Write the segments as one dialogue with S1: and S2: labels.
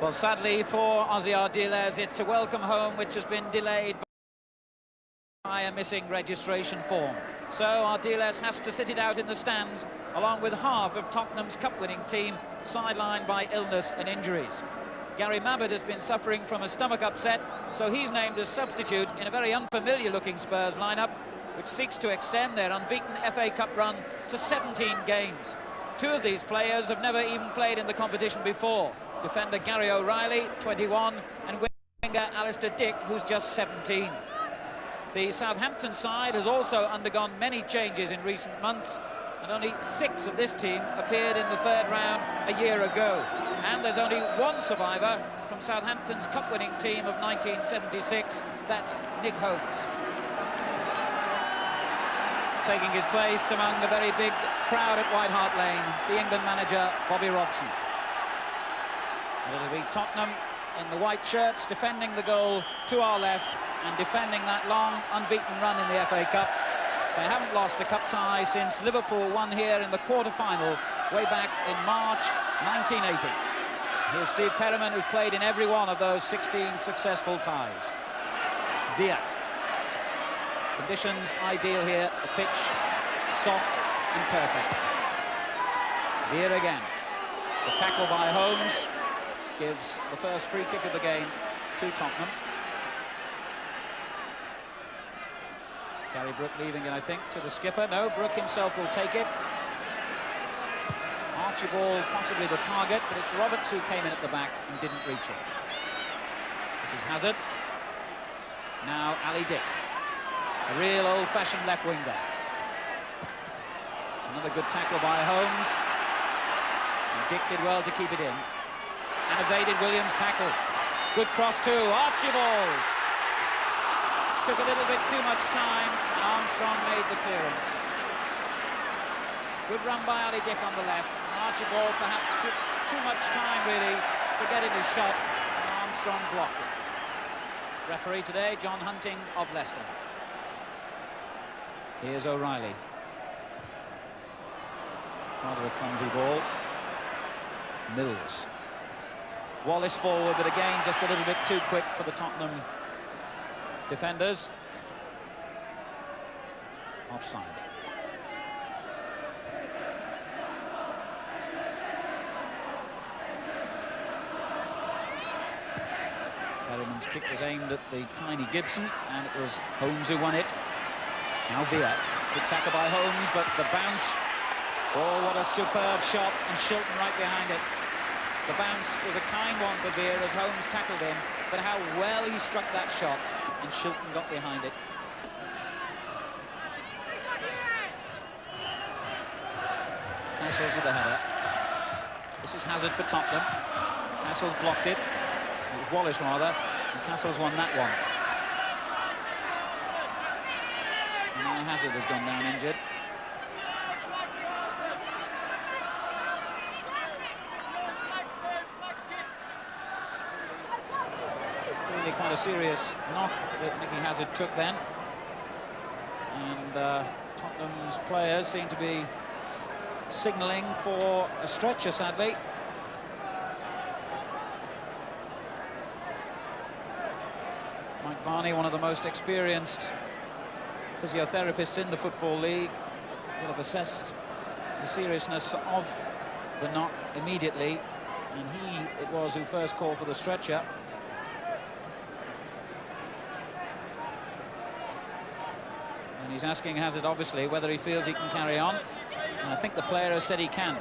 S1: Well, sadly for Ozzy Ardiles, it's a welcome home which has been delayed by a missing registration form. So Ardiles has to sit it out in the stands, along with half of Tottenham's cup-winning team, sidelined by illness and injuries. Gary Mabbutt has been suffering from a stomach upset, so he's named as substitute in a very unfamiliar-looking Spurs lineup, which seeks to extend their unbeaten FA Cup run to 17 games. Two of these players have never even played in the competition before. Defender Gary O'Reilly, 21, and winger Alistair Dick, who's just 17. The Southampton side has also undergone many changes in recent months, and only 6 of this team appeared in the third round a year ago. And there's only one survivor from Southampton's cup-winning team of 1976, that's Nick Holmes. Taking his place among a very big crowd at White Hart Lane, the England manager, Bobby Robson. It'll be Tottenham in the white shirts, defending the goal to our left and defending that long, unbeaten run in the FA Cup. They haven't lost a cup tie since Liverpool won here in the quarter-final way back in March 1980. Here's Steve Perryman, who's played in every one of those 16 successful ties. Villa. Conditions ideal here, the pitch soft and perfect. Villa again. The tackle by Holmes gives the first free kick of the game to Tottenham. Gary Brooke leaving it, I think, to the skipper. No, Brooke himself will take it. Archibald possibly the target, but it's Roberts who came in at the back and didn't reach it. This is Hazard. Now Ali Dick, a real old-fashioned left winger. Another good tackle by Holmes. And Dick did well to keep it in. And evaded Williams' tackle. Good cross too, Archibald. Took a little bit too much time, and Armstrong made the clearance. Good run by Ali Dick on the left. Archibald perhaps took too much time, really, to get in his shot, and Armstrong blocked it. Referee today, John Hunting of Leicester. Here's O'Reilly. Rather a clumsy ball. Mills. Wallace forward, but again, just a little bit too quick for the Tottenham defenders. Offside. Perryman's kick was aimed at the tiny Gibson, and it was Holmes who won it. Now Villa. Good tackle by Holmes, but the bounce. Oh, what a superb shot, and Shilton right behind it. The bounce was a kind one for Villa as Holmes tackled him, but how well he struck that shot, and Shilton got behind it. Castles with the header. This is Hazard for Tottenham. Castles blocked it. It was Wallace rather, and Castles won that one. And now Hazard has gone down injured. Really quite a serious knock that Micky Hazard took then, and Tottenham's players seem to be signalling for a stretcher, sadly. Mike Varney, one of the most experienced physiotherapists in the Football League, will have assessed the seriousness of the knock immediately, and it was who first called for the stretcher. And he's asking Hazard, obviously, whether he feels he can carry on. And I think the player has said he can.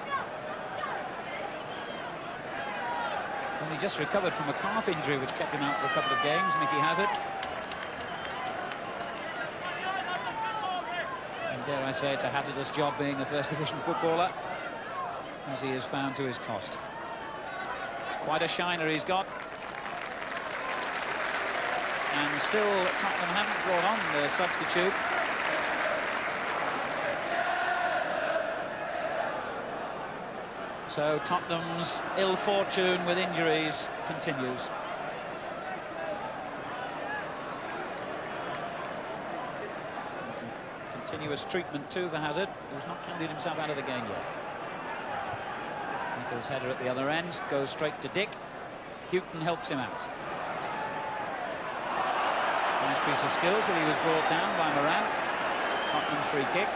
S1: And he just recovered from a calf injury which kept him out for a couple of games, Micky Hazard. And dare I say, it's a hazardous job being a First Division footballer, as he is found to his cost. It's quite a shiner he's got. And still, Tottenham haven't brought on their substitute. So Tottenham's ill fortune with injuries continues. Continuous treatment too for Hazard, who's not counted himself out of the game yet. Nichols' header at the other end goes straight to Dick. Houghton helps him out. Nice piece of skill till he was brought down by Moran. Tottenham's free kick.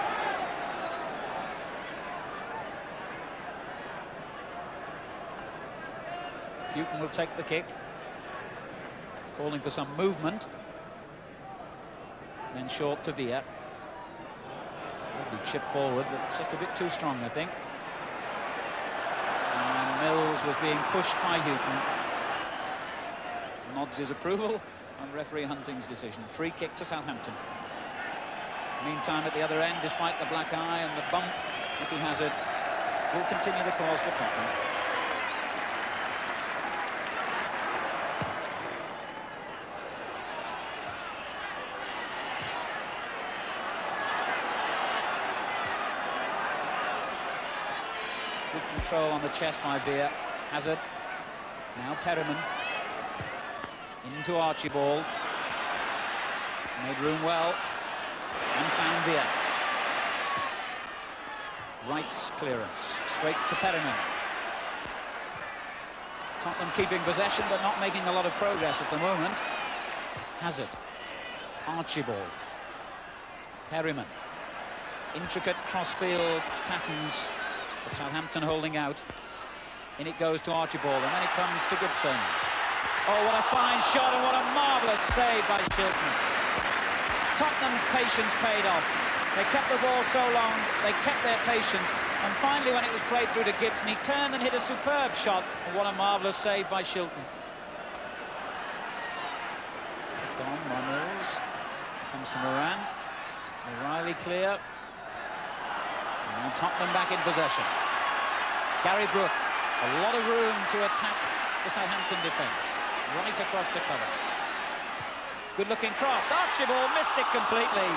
S1: Houghton will take the kick, calling for some movement. Then short to Villa. Lovely chip forward, but it's just a bit too strong, I think. And Mills was being pushed by Houghton. Nods his approval on referee Hunting's decision. Free kick to Southampton. Meantime, at the other end, despite the black eye and the bump, Micky Hazard will continue the cause for Tottenham. Good control on the chest by Beer. Hazard. Now Perryman. Into Archibald. Made room well. And found Beer. Wright's clearance. Straight to Perryman. Tottenham keeping possession but not making a lot of progress at the moment. Hazard. Archibald. Perryman. Intricate crossfield patterns. But Southampton holding out. In it goes to Archibald, and then it comes to Gibson. Oh, what a fine shot and what a marvellous save by Shilton. Tottenham's patience paid off. They kept the ball so long, they kept their patience, and finally when it was played through to Gibson, he turned and hit a superb shot, and what a marvellous save by Shilton. Gone by Mills. Comes to Moran. O'Reilly clear. And Tottenham back in possession. Gary Brook, a lot of room to attack the Southampton defence. Right across to cover. Good-looking cross. Archibald missed it completely.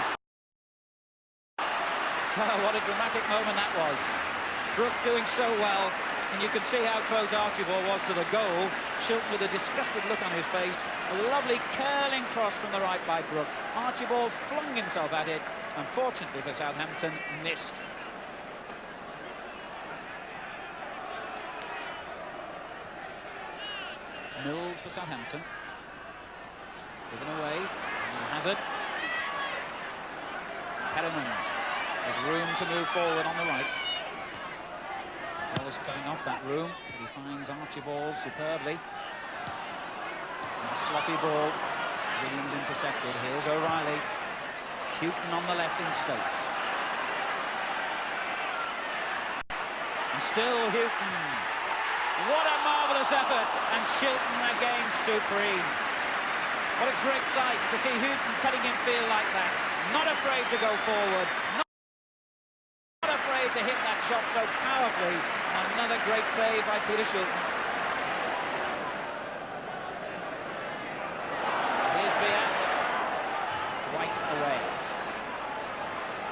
S1: Oh, what a dramatic moment that was. Brook doing so well, and you can see how close Archibald was to the goal. Shilton with a disgusted look on his face. A lovely curling cross from the right by Brook. Archibald flung himself at it. Unfortunately for Southampton, missed. Mills for Southampton. Given away. Hazard. Perryman with room to move forward on the right. Mills cutting off that room, but he finds Archibald superbly. And a sloppy ball. Williams intercepted. Here's O'Reilly. Houghton on the left in space. And still Houghton. What a marvellous effort, and Shilton again supreme. What a great sight to see Houghton cutting in field like that. Not afraid to go forward. Not afraid to hit that shot so powerfully. Another great save by Peter Shilton. Here's Beer. Right away.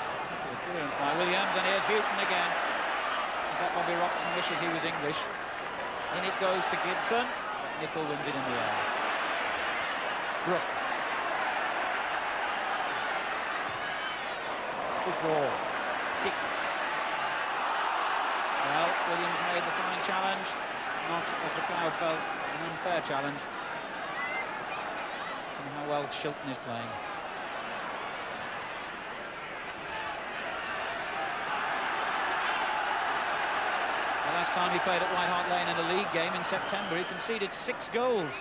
S1: Spectacular clearance by Williams, and here's Houghton again. I bet Bobby Robson wishes he was English. In it goes to Gibson. Nicol wins it in the air. Brook. Good draw. Kick. Well, Williams made the fine challenge. Not, as the crowd felt, an unfair challenge. And how well Shilton is playing. Last time he played at White Hart Lane in a league game in September, he conceded 6 goals.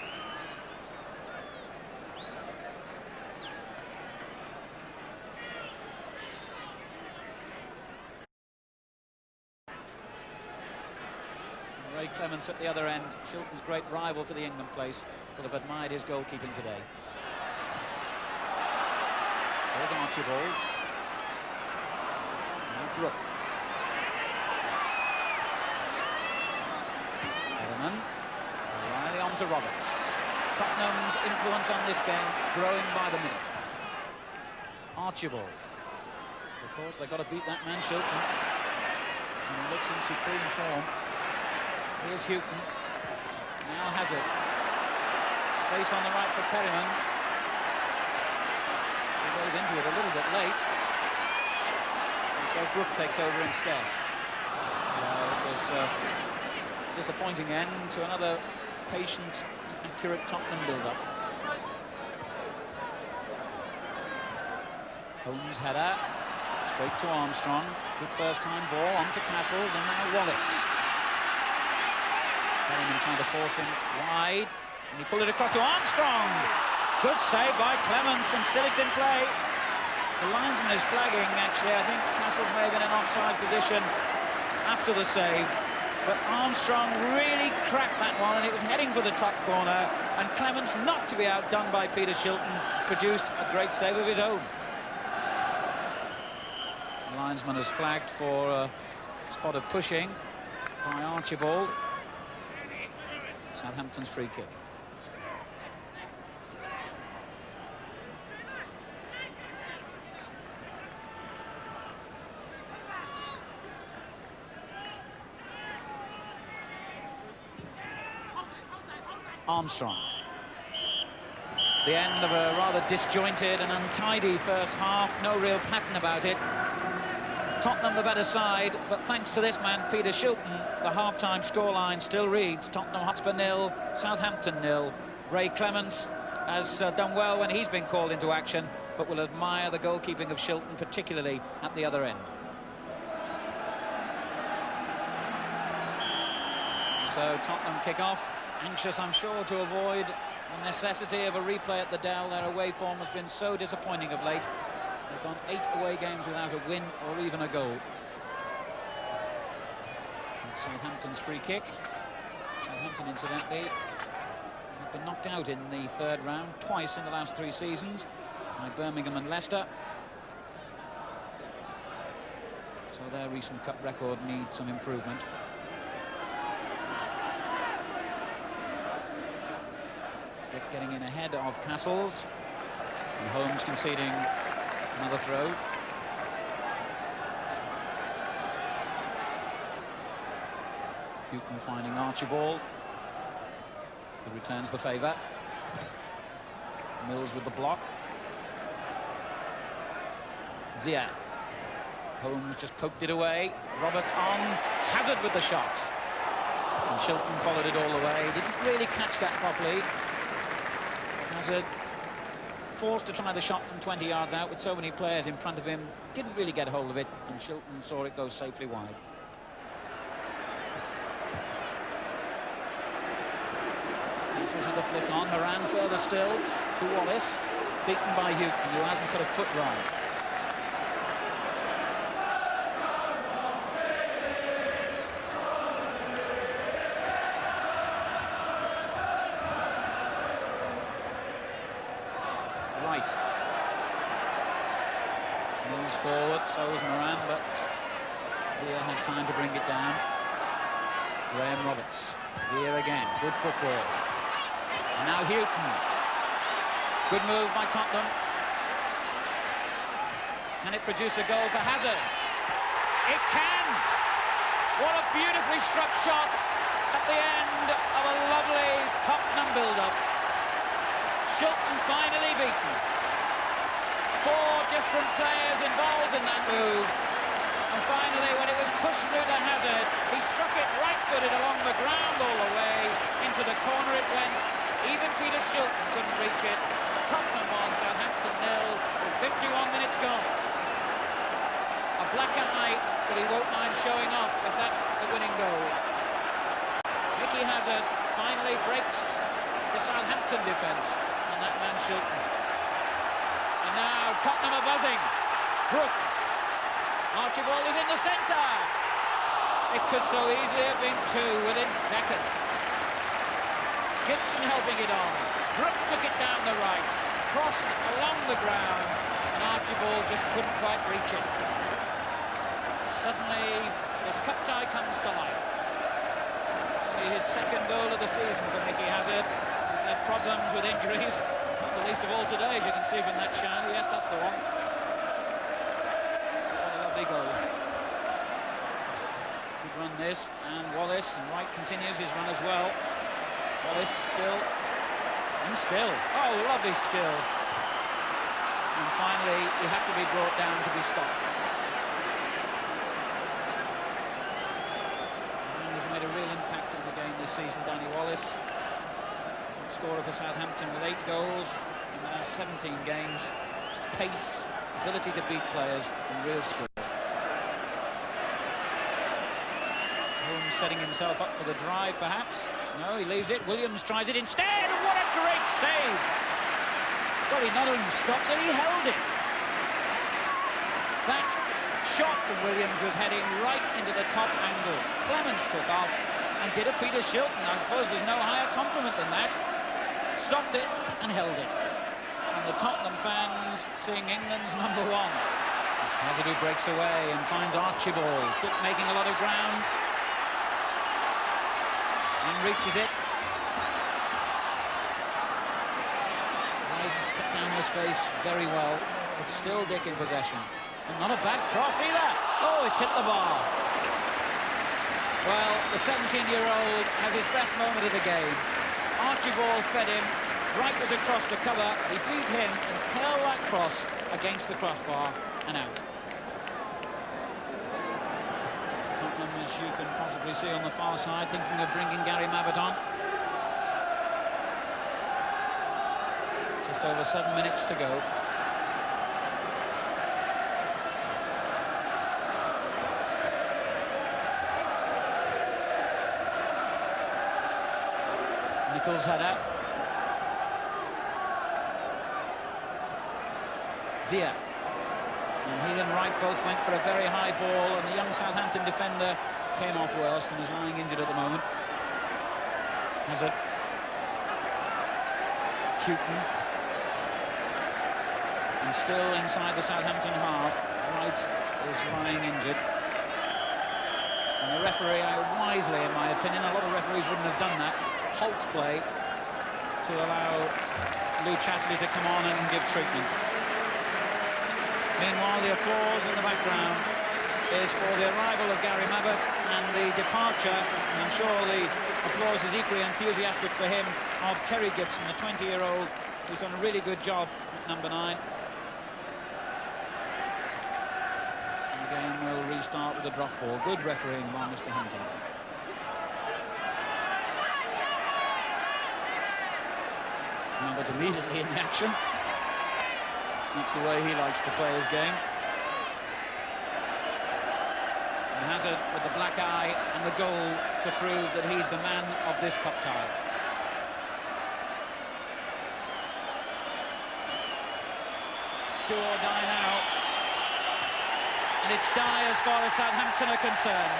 S1: And Ray Clements at the other end, Shilton's great rival for the England place, will have admired his goalkeeping today. There's Archibald. Now Brook. O'Reilly on to Roberts. Tottenham's influence on this game growing by the minute. Archibald. Of course, they've got to beat that man Shilton. And he looks in supreme form. Here's Houghton. Now Hazard. Space on the right for Perryman. He goes into it a little bit late. And so Brook takes over instead. It was a disappointing end to another patient, accurate Tottenham build-up. Holmes' header, straight to Armstrong. Good first-time ball, on to Castles, and now Wallace. Bellingham trying to force him wide, and he pulled it across to Armstrong. Good save by Clements, and still it's in play. The linesman is flagging, actually. I think Castles may have been in an offside position after the save, but Armstrong really cracked that one, and it was heading for the top corner, and Clements, not to be outdone by Peter Shilton, produced a great save of his own. The linesman has flagged for a spot of pushing by Archibald. Southampton's free kick. Armstrong. The end of a rather disjointed and untidy first half. No real pattern about it. Tottenham the better side, but thanks to this man, Peter Shilton, the half-time scoreline still reads Tottenham Hotspur 0, Southampton 0. Ray Clements has done well when he's been called into action, but will admire the goalkeeping of Shilton, particularly at the other end. So Tottenham kick off, anxious, I'm sure, to avoid the necessity of a replay at the Dell. Their away form has been so disappointing of late. They've gone 8 away games without a win or even a goal. And Southampton's free kick. Southampton, incidentally, have been knocked out in the third round twice in the last 3 seasons by Birmingham and Leicester. So their recent cup record needs some improvement. Dick getting in ahead of Castles, and Holmes conceding another throw. Houghton finding Archibald, who returns the favour. Mills with the block. Via. Holmes just poked it away. Roberts on. Hazard with the shot. And Shilton followed it all the way. Didn't really catch that properly. Hazard forced to try the shot from 20 yards out with so many players in front of him, didn't really get hold of it, and Shilton saw it go safely wide. Castles with a flick on, Moran further still to Wallace, beaten by Houghton, who hasn't put a foot wrong. Mills forward, so was Moran, but Villa had time to bring it down. Graham Roberts, here again, good football. And now Houghton. Good move by Tottenham. Can it produce a goal for Hazard? It can! What a beautifully struck shot at the end of a lovely Tottenham build-up. Shilton finally beaten. 4 different players involved in that move, and finally, when it was pushed through to Hazard, he struck it right-footed along the ground all the way into the corner. It went. Even Peter Shilton couldn't reach it. Tottenham won, Southampton 0 with 51 minutes gone. A black eye, but he won't mind showing off if that's the winning goal. Micky Hazard finally breaks the Southampton defence on that man Shilton. Now Tottenham are buzzing. Brook. Archibald is in the centre. It could so easily have been 2 within seconds. Gibson helping it on. Brook took it down the right, crossed along the ground, and Archibald just couldn't quite reach it. Suddenly, this cup tie comes to life. Only his 2nd goal of the season for Micky Hazard. He's had problems with injuries. Not the least of all today, as you can see from that shine. Yes, that's the one. What a lovely goal. Good run this, and Wallace, and Wright continues his run as well. Wallace still, and still. Oh, lovely skill. And finally, he had to be brought down to be stopped. And he's made a real impact on the game this season, Danny Wallace. scorer for Southampton with 8 goals in the last 17 games. Pace, ability to beat players, and real skill. Holmes setting himself up for the drive, perhaps. No, he leaves it. Williams tries it instead. What a great save! Well, he not only stopped it, he held it. That shot from Williams was heading right into the top angle. Clements took off and did a Peter Shilton. I suppose there's no higher compliment than that. Stopped it and held it. And the Tottenham fans seeing England's #1. It's Hazard who breaks away and finds Archibald, making a lot of ground. And reaches it. Cut down the space very well, but still Dick in possession. And not a bad cross either. Oh, it's hit the bar. Well, the 17-year-old has his best moment of the game. Archibald fed him. Wright was across to cover. He beat him and tailed that cross against the crossbar and out. Tottenham, as you can possibly see on the far side, thinking of bringing Gary Mabbutt on. Just over 7 minutes to go. Nichols' header. Villa. And he and Wright both went for a very high ball, and the young Southampton defender came off worst and is lying injured at the moment. Hazard. Houghton. And still inside the Southampton half. Wright is lying injured. And the referee, wisely in my opinion, a lot of referees wouldn't have done that, halts play to allow Lou Chatterley to come on and give treatment. Meanwhile, the applause in the background is for the arrival of Gary Mabbutt and the departure, and I'm sure the applause is equally enthusiastic for him, of Terry Gibson, the 20-year-old, who's done a really good job at #9. And the game will restart with a drop ball. Good refereeing by Mr. Hunting. Mabbutt immediately in the action. That's the way he likes to play his game. And Hazard with the black eye and the goal to prove that he's the man of this cup tie. It's do or die now. And it's die as far as Southampton are concerned.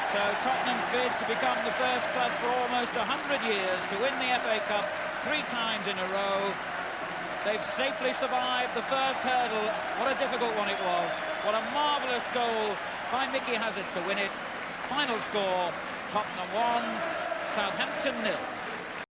S1: So Tottenham bid to become the first club for almost 100 years to win the FA Cup 3 times in a row. They've safely survived the first hurdle. What a difficult one it was. What a marvellous goal by Micky Hazard to win it. Final score, Tottenham 1, Southampton 0.